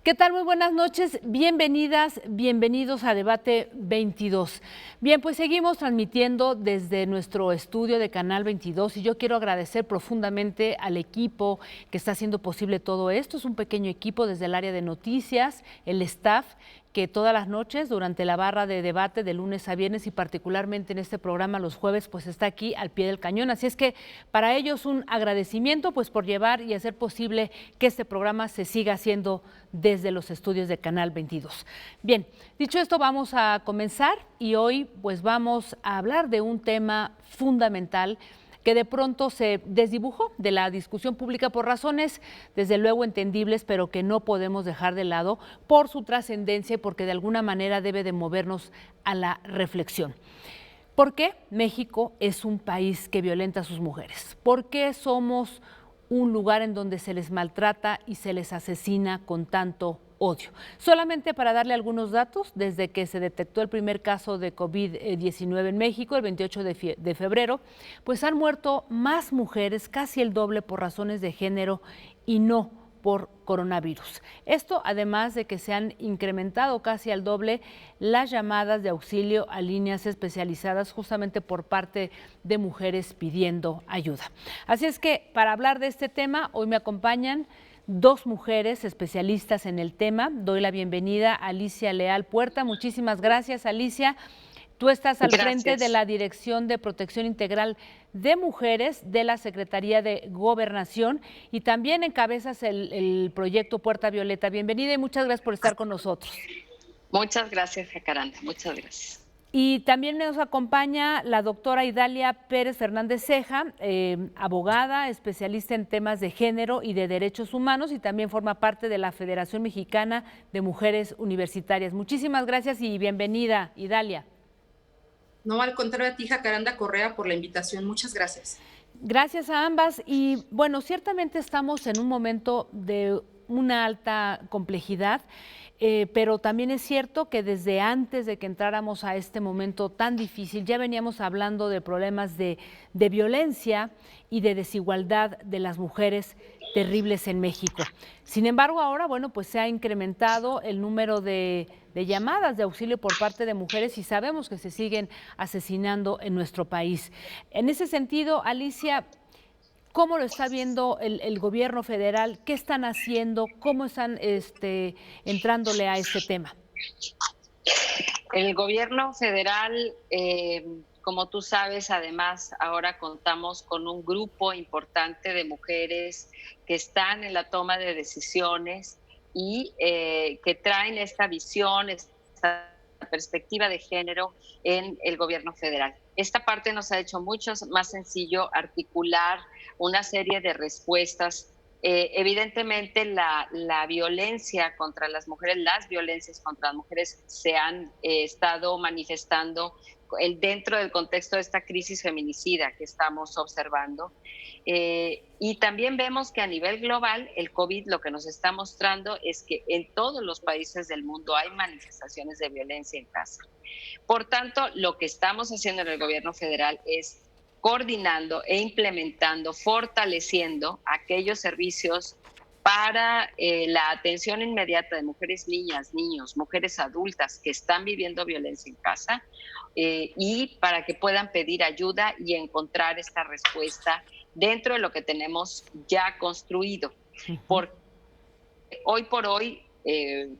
¿Qué tal? Muy buenas noches, bienvenidas, bienvenidos a Debate 22. Bien, pues seguimos transmitiendo desde nuestro estudio de Canal 22 y yo quiero agradecer profundamente al equipo que está haciendo posible todo esto. Es un pequeño equipo desde el área de noticias, el staff, que todas las noches durante la barra de debate de lunes a viernes y particularmente en este programa los jueves pues está aquí al pie del cañón. Así es que para ellos un agradecimiento pues por llevar y hacer posible que este programa se siga haciendo desde los estudios de Canal 22. Bien, dicho esto vamos a comenzar y hoy pues vamos a hablar de un tema fundamental que de pronto se desdibujó de la discusión pública por razones desde luego entendibles, pero que no podemos dejar de lado por su trascendencia y porque de alguna manera debe de movernos a la reflexión. ¿Por qué México es un país que violenta a sus mujeres? ¿Por qué somos un lugar en donde se les maltrata y se les asesina con tanto odio? Solamente para darle algunos datos, desde que se detectó el primer caso de COVID-19 en México, el 28 de febrero, pues han muerto más mujeres, casi el doble por razones de género y no por coronavirus. Esto además de que se han incrementado casi al doble las llamadas de auxilio a líneas especializadas justamente por parte de mujeres pidiendo ayuda. Así es que para hablar de este tema, hoy me acompañan dos mujeres especialistas en el tema. Doy la bienvenida a Alicia Leal Puerta. Muchísimas gracias, Alicia. Tú estás al frente de la Dirección de Protección Integral de Mujeres de la Secretaría de Gobernación y también encabezas el proyecto Puerta Violeta. Bienvenida y muchas gracias por estar con nosotros. Muchas gracias, Jacaranda. Muchas gracias. Y también nos acompaña la doctora Idalia Pérez Fernández Ceja, abogada, especialista en temas de género y de derechos humanos y también forma parte de la Federación Mexicana de Mujeres Universitarias. Muchísimas gracias y bienvenida, Idalia. No, al contrario a ti, Jacaranda Correa, por la invitación. Muchas gracias. Gracias a ambas. Y bueno, ciertamente estamos en un momento de una alta complejidad, pero también es cierto que desde antes de que entráramos a este momento tan difícil, ya veníamos hablando de problemas de violencia y de desigualdad de las mujeres terribles en México. Sin embargo, ahora, bueno, pues se ha incrementado el número de llamadas de auxilio por parte de mujeres y sabemos que se siguen asesinando en nuestro país. En ese sentido, Alicia, ¿cómo lo está viendo el gobierno federal? ¿Qué están haciendo? ¿Cómo están entrándole a este tema? El gobierno federal, como tú sabes, además ahora contamos con un grupo importante de mujeres que están en la toma de decisiones y que traen esta visión, esta perspectiva de género en el gobierno federal. Esta parte nos ha hecho mucho más sencillo articular una serie de respuestas. Evidentemente la violencia contra las violencias contra las mujeres se han estado manifestando dentro del contexto de esta crisis feminicida que estamos observando. Y también vemos que a nivel global el COVID lo que nos está mostrando es que en todos los países del mundo hay manifestaciones de violencia en casa. Por tanto, lo que estamos haciendo en el gobierno federal es coordinando e implementando, fortaleciendo aquellos servicios para la atención inmediata de mujeres, niñas, niños, mujeres adultas que están viviendo violencia en casa y para que puedan pedir ayuda y encontrar esta respuesta dentro de lo que tenemos ya construido. Porque hoy por hoy,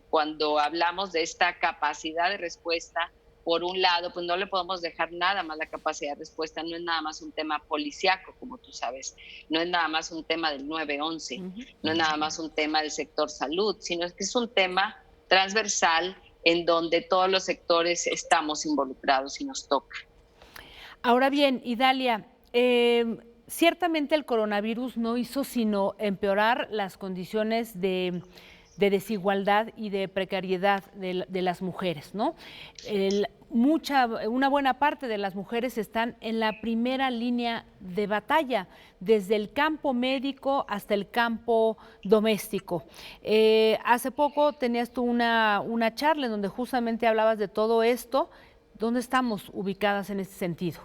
cuando hablamos de esta capacidad de respuesta, por un lado, pues no le podemos dejar nada más la capacidad de respuesta, no es nada más un tema policíaco, como tú sabes, no es nada más un tema del 911, no es nada más un tema del sector salud, sino que es un tema transversal en donde todos los sectores estamos involucrados y nos toca. Ahora bien, Idalia, ciertamente el coronavirus no hizo sino empeorar las condiciones de desigualdad y de precariedad de las mujeres, ¿no? Una buena parte de las mujeres están en la primera línea de batalla, desde el campo médico hasta el campo doméstico. Hace poco tenías tú una charla en donde justamente hablabas de todo esto. ¿Dónde estamos ubicadas en este sentido?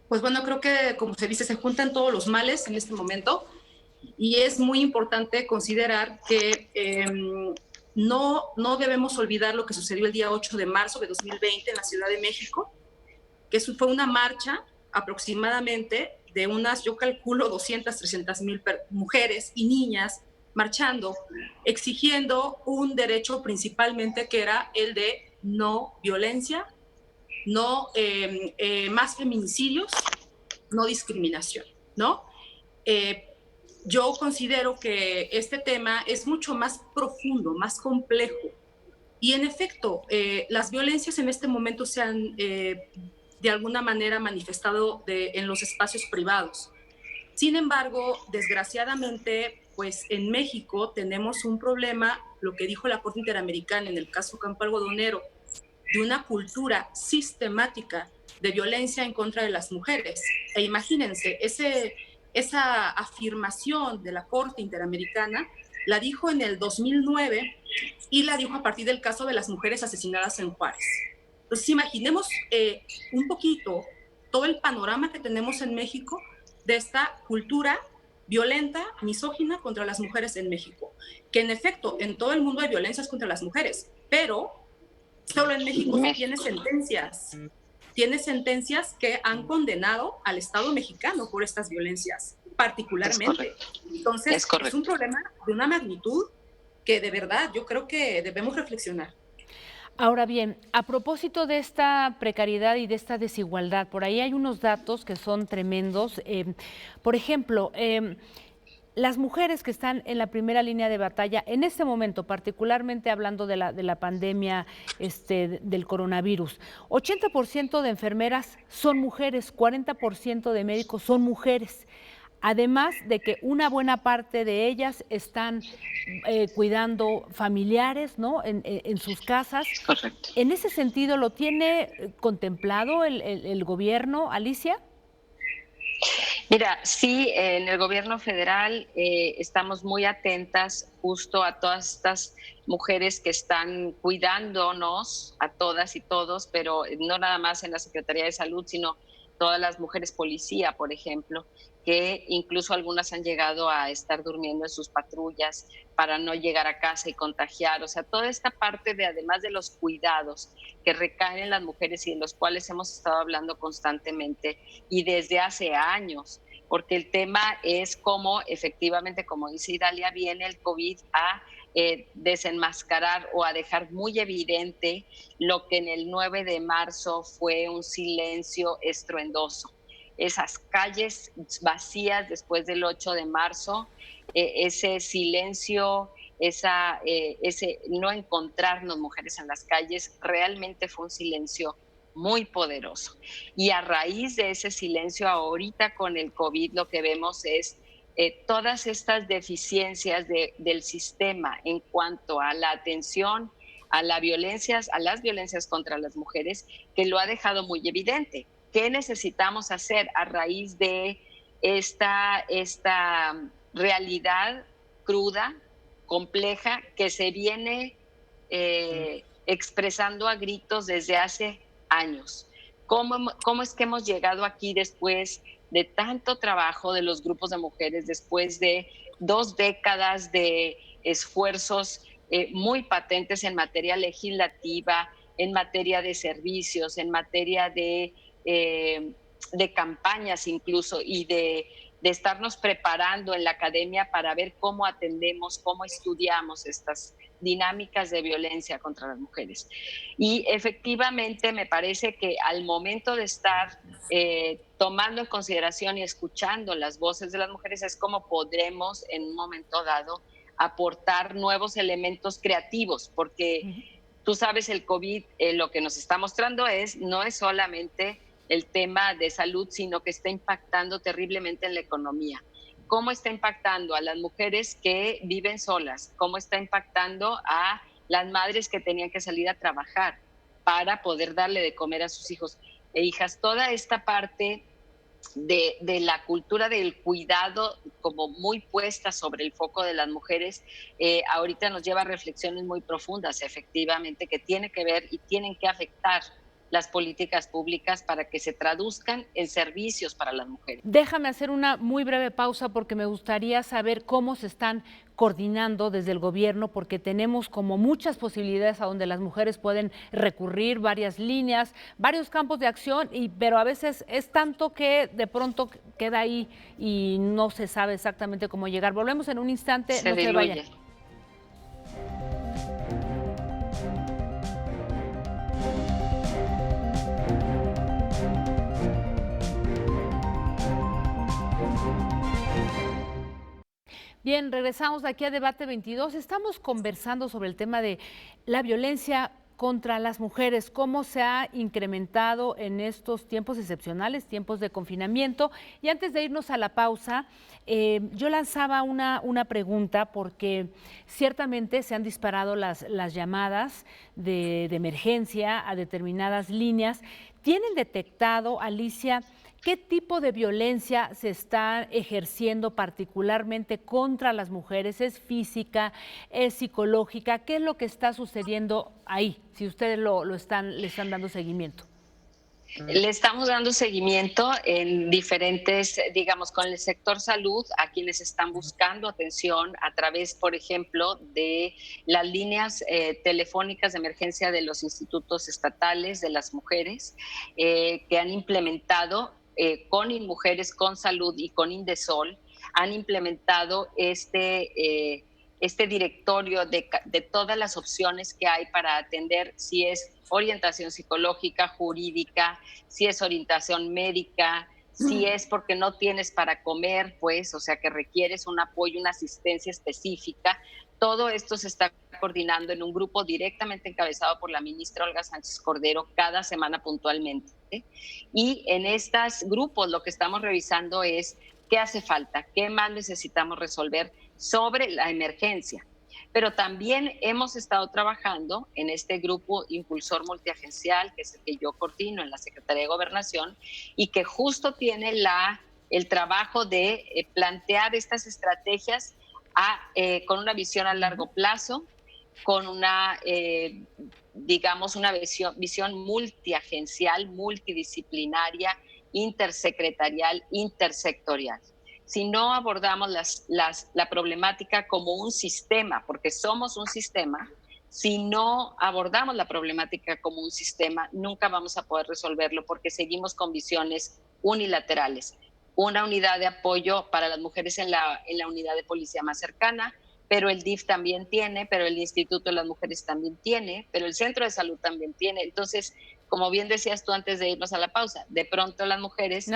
Pues bueno, creo que como se dice, se juntan todos los males en este momento Y es muy importante considerar que no debemos olvidar lo que sucedió el día 8 de marzo de 2020 en la Ciudad de México, que fue una marcha aproximadamente de unas, yo calculo, 200, 300 mil mujeres y niñas marchando, exigiendo un derecho principalmente que era el de no violencia, no más feminicidios, no discriminación, ¿no? Yo considero que este tema es mucho más profundo, más complejo. Y en efecto, las violencias en este momento se han de alguna manera manifestado en los espacios privados. Sin embargo, desgraciadamente, pues en México tenemos un problema, lo que dijo la Corte Interamericana en el caso Campo Algodonero, de una cultura sistemática de violencia en contra de las mujeres. E imagínense, esa afirmación de la Corte Interamericana la dijo en el 2009 y la dijo a partir del caso de las mujeres asesinadas en Juárez. Entonces, imaginemos un poquito todo el panorama que tenemos en México de esta cultura violenta, misógina contra las mujeres en México. Que en efecto, en todo el mundo hay violencias contra las mujeres, pero solo en México se tiene sentencias que han condenado al Estado mexicano por estas violencias, particularmente. Entonces, es un problema de una magnitud que de verdad yo creo que debemos reflexionar. Ahora bien, a propósito de esta precariedad y de esta desigualdad, por ahí hay unos datos que son tremendos. Por ejemplo, las mujeres que están en la primera línea de batalla en este momento, particularmente hablando de la pandemia del coronavirus, 80% de enfermeras son mujeres, 40% de médicos son mujeres. Además de que una buena parte de ellas están cuidando familiares, ¿no? En sus casas. Correcto. En ese sentido, ¿lo tiene contemplado el gobierno, Alicia? Mira, sí, en el gobierno federal estamos muy atentas justo a todas estas mujeres que están cuidándonos, a todas y todos, pero no nada más en la Secretaría de Salud, sino todas las mujeres policía, por ejemplo, que incluso algunas han llegado a estar durmiendo en sus patrullas para no llegar a casa y contagiar. O sea, toda esta parte de, además de los cuidados que recaen en las mujeres y de los cuales hemos estado hablando constantemente y desde hace años, porque el tema es cómo efectivamente, como dice Idalia, viene el COVID a desenmascarar o a dejar muy evidente lo que en el 9 de marzo fue un silencio estruendoso. Esas calles vacías después del 8 de marzo, ese silencio, ese no encontrarnos mujeres en las calles, realmente fue un silencio muy poderoso. Y a raíz de ese silencio, ahorita con el COVID, lo que vemos es todas estas deficiencias del sistema en cuanto a la atención a las violencias contra las mujeres, que lo ha dejado muy evidente. ¿Qué necesitamos hacer a raíz de esta realidad cruda, compleja, que se viene expresando a gritos desde hace años? ¿Cómo es que hemos llegado aquí después de tanto trabajo de los grupos de mujeres, después de 2 décadas de esfuerzos muy patentes en materia legislativa, en materia de servicios, en materia de campañas incluso, y de estarnos preparando en la academia para ver cómo atendemos, cómo estudiamos estas dinámicas de violencia contra las mujeres? Y efectivamente me parece que al momento de estar tomando en consideración y escuchando las voces de las mujeres es como podremos en un momento dado aportar nuevos elementos creativos, porque tú sabes, el COVID lo que nos está mostrando no es solamente el tema de salud, sino que está impactando terriblemente en la economía. ¿Cómo está impactando a las mujeres que viven solas? ¿Cómo está impactando a las madres que tenían que salir a trabajar para poder darle de comer a sus hijos e hijas? Toda esta parte de la cultura del cuidado como muy puesta sobre el foco de las mujeres, ahorita nos lleva a reflexiones muy profundas, efectivamente, que tienen que ver y tienen que afectar las políticas públicas para que se traduzcan en servicios para las mujeres. Déjame hacer una muy breve pausa porque me gustaría saber cómo se están coordinando desde el gobierno, porque tenemos como muchas posibilidades a donde las mujeres pueden recurrir, varias líneas, varios campos de acción, pero a veces es tanto que de pronto queda ahí y no se sabe exactamente cómo llegar. Volvemos en un instante, no se vayan. Bien, regresamos aquí a Debate 22. Estamos conversando sobre el tema de la violencia contra las mujeres, cómo se ha incrementado en estos tiempos excepcionales, tiempos de confinamiento. Y antes de irnos a la pausa, yo lanzaba una pregunta porque ciertamente se han disparado las llamadas de emergencia a determinadas líneas. ¿Tienen detectado, Alicia, qué tipo de violencia se está ejerciendo particularmente contra las mujeres? ¿Es física, es psicológica? ¿Qué es lo que está sucediendo ahí, si ustedes le están dando seguimiento? Le estamos dando seguimiento en diferentes, digamos, con el sector salud, a quienes están buscando atención a través, por ejemplo, de las líneas telefónicas de emergencia de los institutos estatales de las mujeres, que han implementado con Mujeres con Salud y con Indesol, han implementado este directorio de todas las opciones que hay para atender, si es orientación psicológica, jurídica, si es orientación médica, si es porque no tienes para comer, pues, o sea, que requieres un apoyo, una asistencia específica. Todo esto se está coordinando en un grupo directamente encabezado por la ministra Olga Sánchez Cordero cada semana puntualmente. Y en estos grupos lo que estamos revisando es qué hace falta, qué más necesitamos resolver sobre la emergencia. Pero también hemos estado trabajando en este grupo impulsor multiagencial, que es el que yo coordino en la Secretaría de Gobernación, y que justo tiene el trabajo de plantear estas estrategias con una visión a largo plazo, con una, digamos, una visión multiagencial, multidisciplinaria, intersecretarial, intersectorial. Si no abordamos la problemática como un sistema, porque somos un sistema, si no abordamos la problemática como un sistema, nunca vamos a poder resolverlo porque seguimos con visiones unilaterales. Una unidad de apoyo para las mujeres en la unidad de policía más cercana, pero el DIF también tiene, pero el Instituto de las Mujeres también tiene, pero el Centro de Salud también tiene. Entonces, como bien decías tú antes de irnos a la pausa, de pronto las mujeres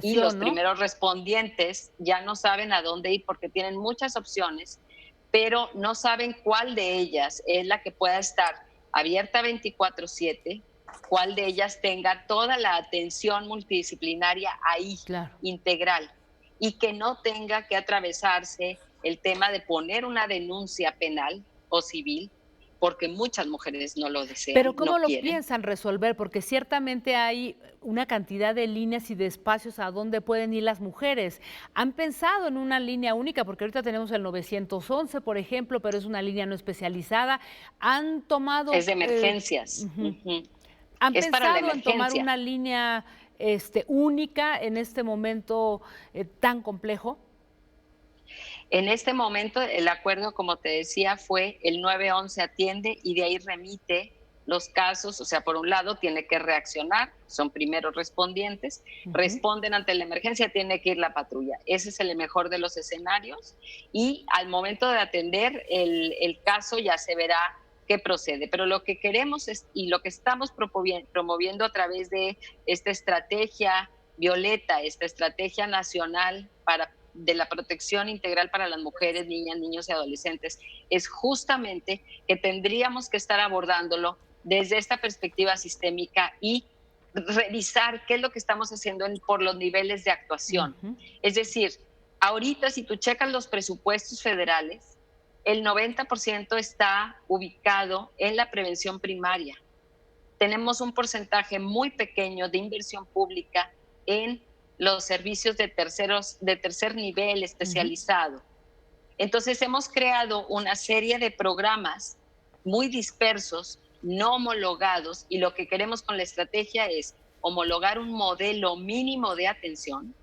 y los primeros respondientes ya no saben a dónde ir porque tienen muchas opciones, pero no saben cuál de ellas es la que pueda estar abierta 24/7, cuál de ellas tenga toda la atención multidisciplinaria ahí, claro, integral, y que no tenga que atravesarse el tema de poner una denuncia penal o civil, porque muchas mujeres no lo desean. Pero ¿cómo lo piensan resolver? Porque ciertamente hay una cantidad de líneas y de espacios a donde pueden ir las mujeres. ¿Han pensado en una línea única? Porque ahorita tenemos el 911, por ejemplo, pero es una línea no especializada. ¿Han tomado... Es de emergencias. ¿Han pensado en tomar una línea única en este momento tan complejo? En este momento, el acuerdo, como te decía, fue el 911 atiende y de ahí remite los casos. O sea, por un lado, tiene que reaccionar, son primeros respondientes, responden ante la emergencia, tiene que ir la patrulla. Ese es el mejor de los escenarios y al momento de atender el caso ya se verá qué procede. Pero lo que queremos y lo que estamos promoviendo a través de esta estrategia Violeta, esta estrategia nacional de la protección integral para las mujeres, niñas, niños y adolescentes, es justamente que tendríamos que estar abordándolo desde esta perspectiva sistémica y revisar qué es lo que estamos haciendo por los niveles de actuación. Es decir, ahorita si tú checas los presupuestos federales, el 90% está ubicado en la prevención primaria. Tenemos un porcentaje muy pequeño de inversión pública en los servicios de tercer nivel especializado. Entonces hemos creado una serie de programas muy dispersos no homologados, y lo que queremos con la estrategia es homologar un modelo mínimo de atención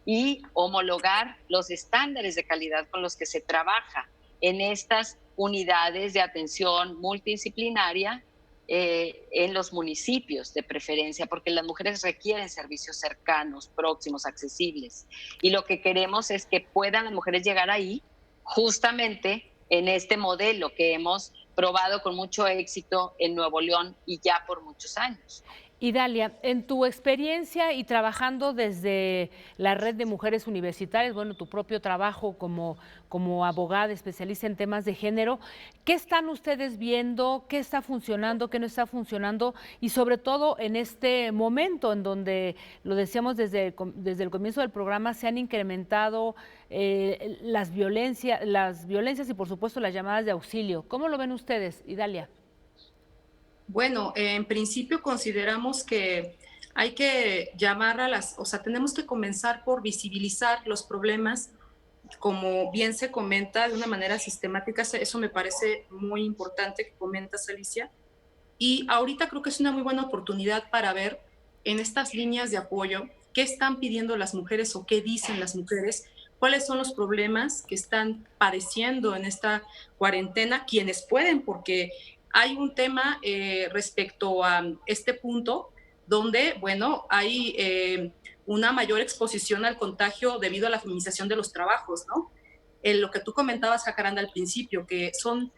y homologar los estándares de calidad con los que se trabaja en estas unidades de atención multidisciplinaria en los municipios de preferencia, porque las mujeres requieren servicios cercanos, próximos, accesibles. Y lo que queremos es que puedan las mujeres llegar ahí justamente en este modelo que hemos probado con mucho éxito en Nuevo León y ya por muchos años. Idalia, en tu experiencia y trabajando desde la Red de Mujeres Universitarias, bueno, tu propio trabajo como abogada especialista en temas de género, ¿qué están ustedes viendo? ¿Qué está funcionando? ¿Qué no está funcionando? Y sobre todo en este momento en donde, lo decíamos desde el comienzo del programa, se han incrementado las violencias y por supuesto las llamadas de auxilio. ¿Cómo lo ven ustedes, Idalia? Bueno, en principio consideramos que hay que llamar o sea, tenemos que comenzar por visibilizar los problemas, como bien se comenta, de una manera sistemática. Eso me parece muy importante que comentas, Alicia. Y ahorita creo que es una muy buena oportunidad para ver en estas líneas de apoyo qué están pidiendo las mujeres o qué dicen las mujeres, cuáles son los problemas que están padeciendo en esta cuarentena, quienes pueden, porque hay un tema respecto a este punto donde, bueno, hay una mayor exposición al contagio debido a la feminización de los trabajos, ¿no? Lo que tú comentabas, Jacaranda, al principio, que son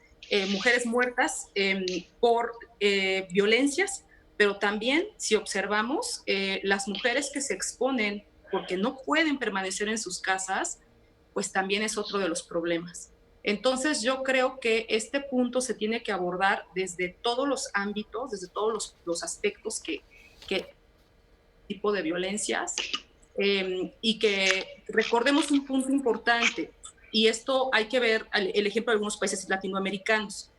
mujeres muertas por violencias, pero también, si observamos, las mujeres que se exponen porque no pueden permanecer en sus casas, pues también es otro de los problemas. Entonces yo creo que este punto se tiene que abordar desde todos los ámbitos, desde todos los aspectos que tipo de violencias, y que recordemos un punto importante, y esto hay que ver el ejemplo de algunos países latinoamericanos.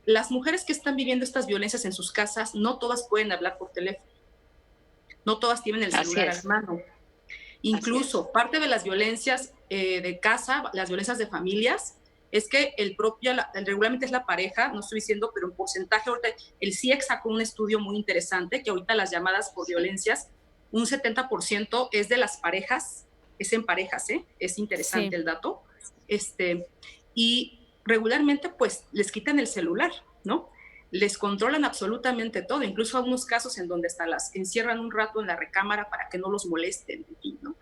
Las mujeres que están viviendo estas violencias en sus casas, no todas pueden hablar por teléfono, no todas tienen el celular a la mano. Incluso parte de las violencias de casa, las violencias de familias, es que regularmente es la pareja, no estoy diciendo, pero en porcentaje, ahorita el CIEX sacó un estudio muy interesante, que ahorita las llamadas por violencias, un 70% es de las parejas, es en parejas, es interesante el dato, y regularmente pues les quitan el celular, ¿no? Les controlan absolutamente todo, incluso algunos casos en donde hasta las encierran un rato en la recámara para que no los molesten, en fin, ¿no?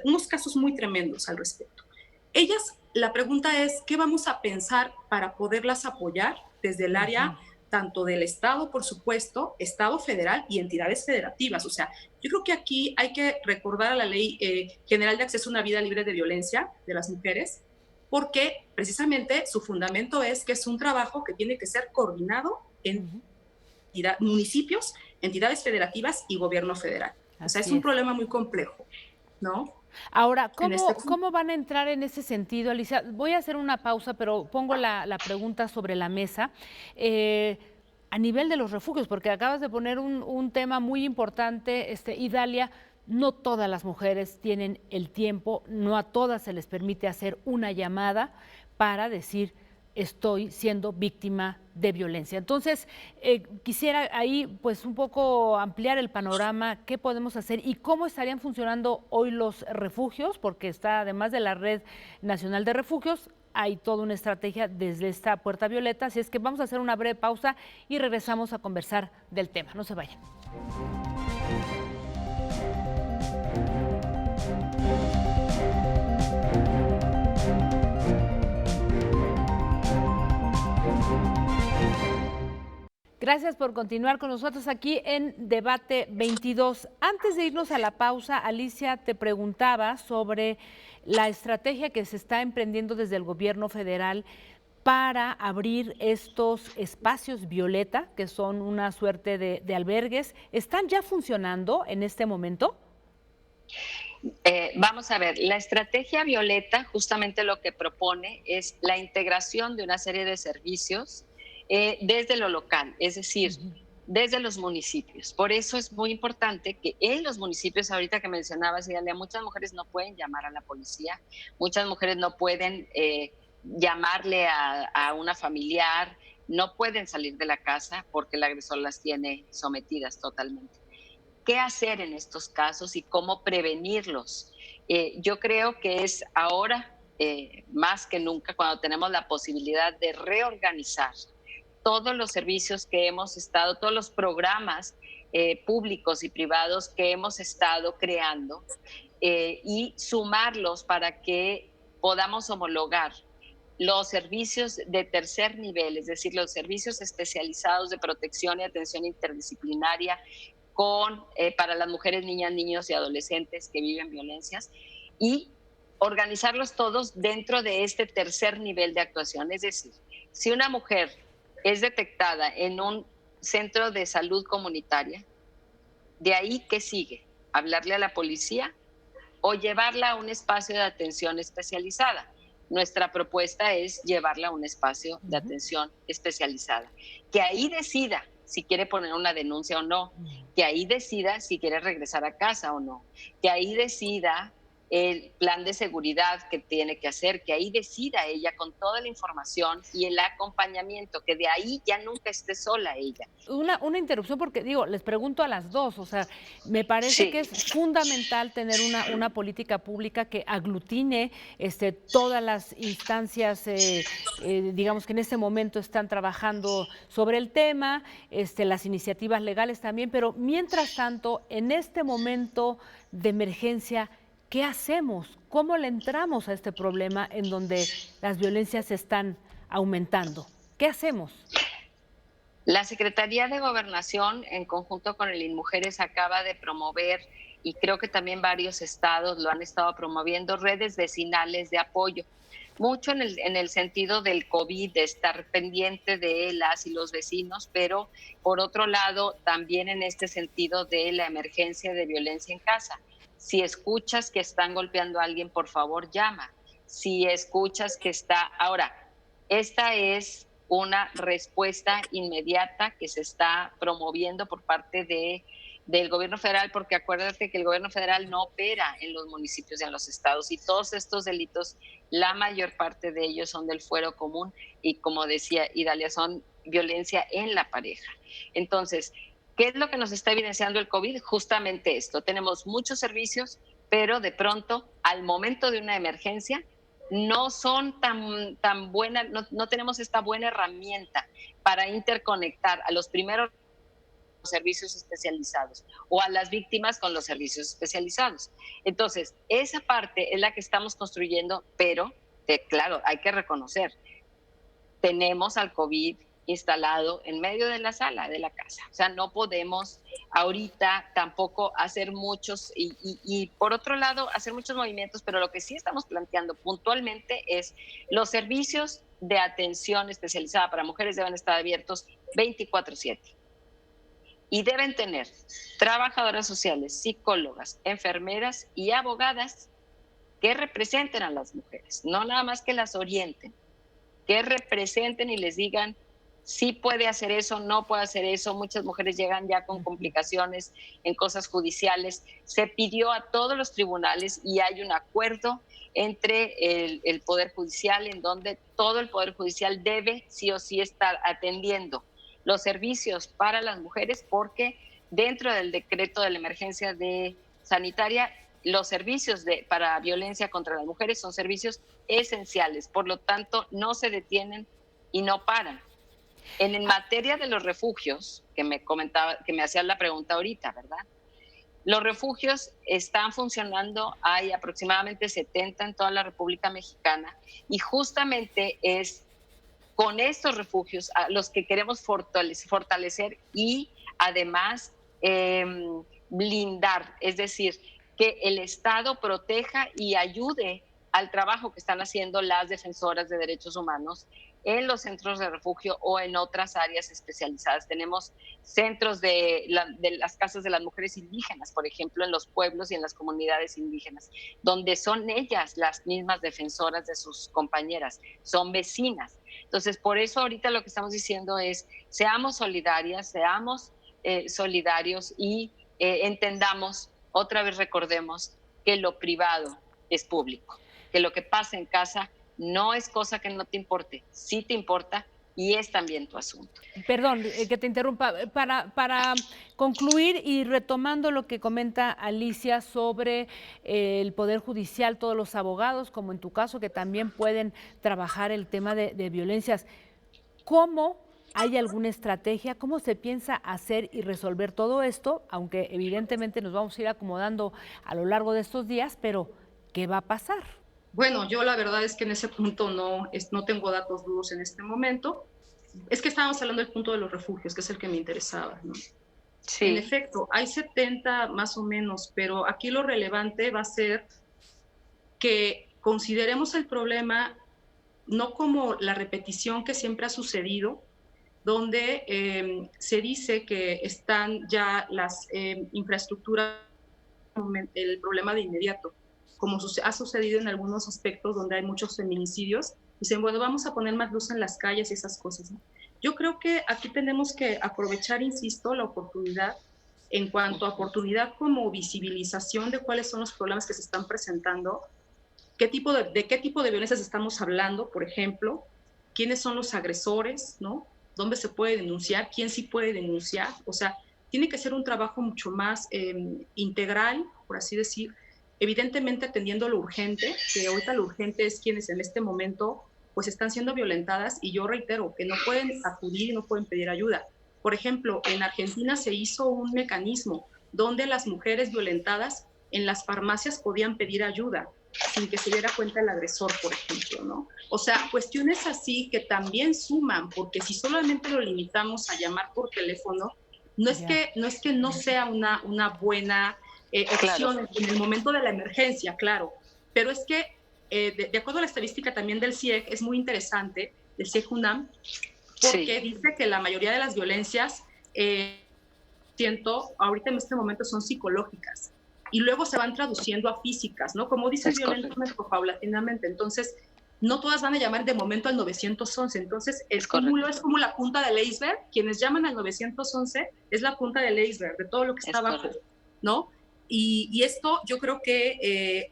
Unos casos muy tremendos al respecto. Ellas, la pregunta es, ¿qué vamos a pensar para poderlas apoyar desde el área tanto del Estado, por supuesto, Estado federal y entidades federativas? O sea, yo creo que aquí hay que recordar a la Ley General de Acceso a una Vida Libre de Violencia de las Mujeres, porque precisamente su fundamento es que es un trabajo que tiene que ser coordinado en municipios, entidades federativas y gobierno federal. O sea, es un problema muy complejo, ¿no? Ahora, ¿cómo van a entrar en ese sentido, Alicia? Voy a hacer una pausa, pero pongo la pregunta sobre la mesa. A nivel de los refugios, porque acabas de poner un tema muy importante, Idalia. No todas las mujeres tienen el tiempo, no a todas se les permite hacer una llamada para decir estoy siendo víctima de violencia. Entonces, quisiera ahí pues un poco ampliar el panorama, qué podemos hacer y cómo estarían funcionando hoy los refugios, porque está, además de la Red Nacional de Refugios, hay toda una estrategia desde esta Puerta Violeta, así es que vamos a hacer una breve pausa y regresamos a conversar del tema. No se vayan. Gracias por continuar con nosotros aquí en Debate 22. Antes de irnos a la pausa, Alicia, te preguntaba sobre la estrategia que se está emprendiendo desde el gobierno federal para abrir estos espacios violeta, que son una suerte de albergues. ¿Están ya funcionando en este momento? Vamos a ver, la estrategia violeta justamente lo que propone es la integración de una serie de servicios desde lo local, es decir, desde los municipios. Por eso es muy importante que en los municipios, ahorita que mencionabas, Idalia, muchas mujeres no pueden llamar a la policía, muchas mujeres no pueden llamarle a una familiar, no pueden salir de la casa porque el agresor las tiene sometidas totalmente. ¿Qué hacer en estos casos y cómo prevenirlos? Yo creo que es ahora, más que nunca, cuando tenemos la posibilidad de reorganizar todos los servicios que hemos estado, todos los programas públicos y privados que hemos estado creando, y sumarlos para que podamos homologar los servicios de tercer nivel, es decir, los servicios especializados de protección y atención interdisciplinaria para las mujeres, niñas, niños y adolescentes que viven violencias, y organizarlos todos dentro de este tercer nivel de actuación. Es decir, si una mujer es detectada en un centro de salud comunitaria, de ahí, ¿qué sigue? ¿Hablarle a la policía o llevarla a un espacio de atención especializada? Nuestra propuesta es llevarla a un espacio de atención especializada, que ahí decida si quiere poner una denuncia o no, que ahí decida si quiere regresar a casa o no, que ahí decida el plan de seguridad que tiene que hacer, que ahí decida ella con toda la información y el acompañamiento, que de ahí ya nunca esté sola ella. Una interrupción porque, digo, les pregunto a las dos, o sea, me parece que Sí, es fundamental tener una política pública que aglutine todas las instancias, digamos, que en este momento están trabajando sobre el tema, las iniciativas legales también, pero mientras tanto, en este momento de emergencia, ¿qué hacemos? ¿Cómo le entramos a este problema en donde las violencias están aumentando? ¿Qué hacemos? la Secretaría de Gobernación, en conjunto con el INMujeres, acaba de promover, y creo que también varios estados lo han estado promoviendo, redes vecinales de apoyo. Mucho en el sentido del COVID, de estar pendiente de las y los vecinos, pero por otro lado, también en este sentido de la emergencia de violencia en casa. Si escuchas que están golpeando a alguien, por favor, llama. Si escuchas que está... Ahora, esta es una respuesta inmediata que se está promoviendo por parte del gobierno federal, porque acuérdate que el gobierno federal no opera en los municipios y en los estados, y todos estos delitos, la mayor parte de ellos son del fuero común y, como decía Idalia, son violencia en la pareja. Entonces, ¿qué es lo que nos está evidenciando el COVID? Justamente esto, tenemos muchos servicios, pero de pronto, al momento de una emergencia, no son tan buenas, no tenemos esta buena herramienta para interconectar a los primeros servicios especializados o a las víctimas con los servicios especializados. Entonces, esa parte es la que estamos construyendo, pero claro, hay que reconocer, tenemos al COVID instalado en medio de la sala de la casa. O sea, no podemos ahorita tampoco hacer muchos y por otro lado hacer muchos movimientos, pero lo que sí estamos planteando puntualmente es los servicios de atención especializada para mujeres deben estar abiertos 24/7 y deben tener trabajadoras sociales, psicólogas, enfermeras y abogadas que representen a las mujeres, no nada más que las orienten, que representen y les digan sí puede hacer eso, no puede hacer eso. Muchas mujeres llegan ya con complicaciones en cosas judiciales. Se pidió a todos los tribunales y hay un acuerdo entre el Poder Judicial en donde todo el Poder Judicial debe sí o sí estar atendiendo los servicios para las mujeres, porque dentro del decreto de la emergencia sanitaria, los servicios para violencia contra las mujeres son servicios esenciales, por lo tanto no se detienen y no paran. En materia de los refugios, que me hacían la pregunta ahorita, ¿verdad? Los refugios están funcionando, hay aproximadamente 70 en toda la República Mexicana, y justamente es con estos refugios a los que queremos fortalecer y además blindar, es decir, que el Estado proteja y ayude al trabajo que están haciendo las defensoras de derechos humanos en los centros de refugio o en otras áreas especializadas. Tenemos centros de las casas de las mujeres indígenas, por ejemplo, en los pueblos y en las comunidades indígenas, donde son ellas las mismas defensoras de sus compañeras, son vecinas. Entonces, por eso ahorita lo que estamos diciendo es, seamos solidarias, seamos solidarios y entendamos, otra vez recordemos, que lo privado es público, que lo que pasa en casa no es cosa que no te importe, sí te importa, y es también tu asunto. Perdón, que te interrumpa. Para concluir y retomando lo que comenta Alicia sobre el Poder Judicial, todos los abogados, como en tu caso, que también pueden trabajar el tema de violencias, ¿cómo hay alguna estrategia? ¿Cómo se piensa hacer y resolver todo esto? Aunque evidentemente nos vamos a ir acomodando a lo largo de estos días, pero ¿qué va a pasar? Bueno, yo la verdad es que en ese punto no tengo datos duros en este momento. Es que estábamos hablando del punto de los refugios, que es el que me interesaba, ¿no? Sí. En efecto, hay 70 más o menos, pero aquí lo relevante va a ser que consideremos el problema no como la repetición que siempre ha sucedido, donde se dice que están ya las infraestructuras, el problema de inmediato, como ha sucedido en algunos aspectos donde hay muchos feminicidios, dicen, bueno, vamos a poner más luz en las calles y esas cosas, ¿no? Yo creo que aquí tenemos que aprovechar, insisto, la oportunidad en cuanto a oportunidad como visibilización de cuáles son los problemas que se están presentando, de qué tipo de violencias estamos hablando, por ejemplo, quiénes son los agresores, ¿no? ¿Dónde se puede denunciar? ¿Quién sí puede denunciar? O sea, tiene que ser un trabajo mucho más integral, por así decir, evidentemente atendiendo lo urgente, que ahorita lo urgente es quienes en este momento pues están siendo violentadas, y yo reitero que no pueden acudir y no pueden pedir ayuda. Por ejemplo, en Argentina se hizo un mecanismo donde las mujeres violentadas en las farmacias podían pedir ayuda sin que se diera cuenta el agresor, por ejemplo, ¿no? O sea, cuestiones así que también suman, porque si solamente lo limitamos a llamar por teléfono, no es que no sea una buena opción Claro. en el momento de la emergencia, claro, pero es que de acuerdo a la estadística también del CIEG, es muy interesante, del CIEG UNAM, porque sí dice que la mayoría de las violencias, ahorita en este momento son psicológicas, y luego se van traduciendo a físicas, ¿no? Como dice violentamente, paulatinamente. Entonces, no todas van a llamar de momento al 911. Entonces, el cúmulo es como la punta del iceberg. Quienes llaman al 911 es la punta del iceberg, de todo lo que está abajo, ¿no? Y esto yo creo que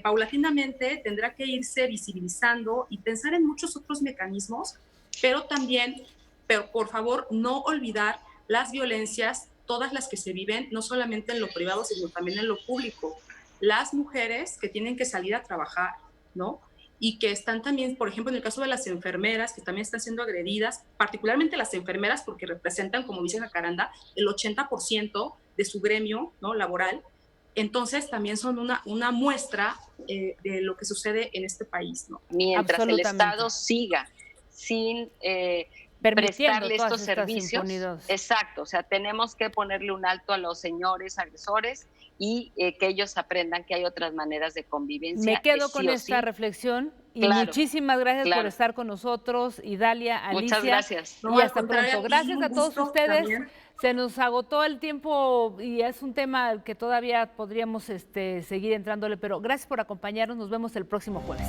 paulatinamente tendrá que irse visibilizando y pensar en muchos otros mecanismos, pero por favor, no olvidar las violencias, todas las que se viven, no solamente en lo privado, sino también en lo público. Las mujeres que tienen que salir a trabajar, ¿no? Y que están también, por ejemplo, en el caso de las enfermeras, que también están siendo agredidas, particularmente las enfermeras, porque representan, como dice Jacaranda, el 80% de su gremio, ¿no?, laboral. Entonces, también son una muestra de lo que sucede en este país, ¿no? Mientras el Estado siga sin prestarle estos servicios. Exacto, o sea, tenemos que ponerle un alto a los señores agresores y que ellos aprendan que hay otras maneras de convivencia. Me quedo con esta reflexión y muchísimas gracias por estar con nosotros, Idalia, Alicia. Muchas gracias. Y hasta pronto. Gracias a todos ustedes. También. Se nos agotó el tiempo y es un tema que todavía podríamos seguir entrándole, pero gracias por acompañarnos. Nos vemos el próximo jueves.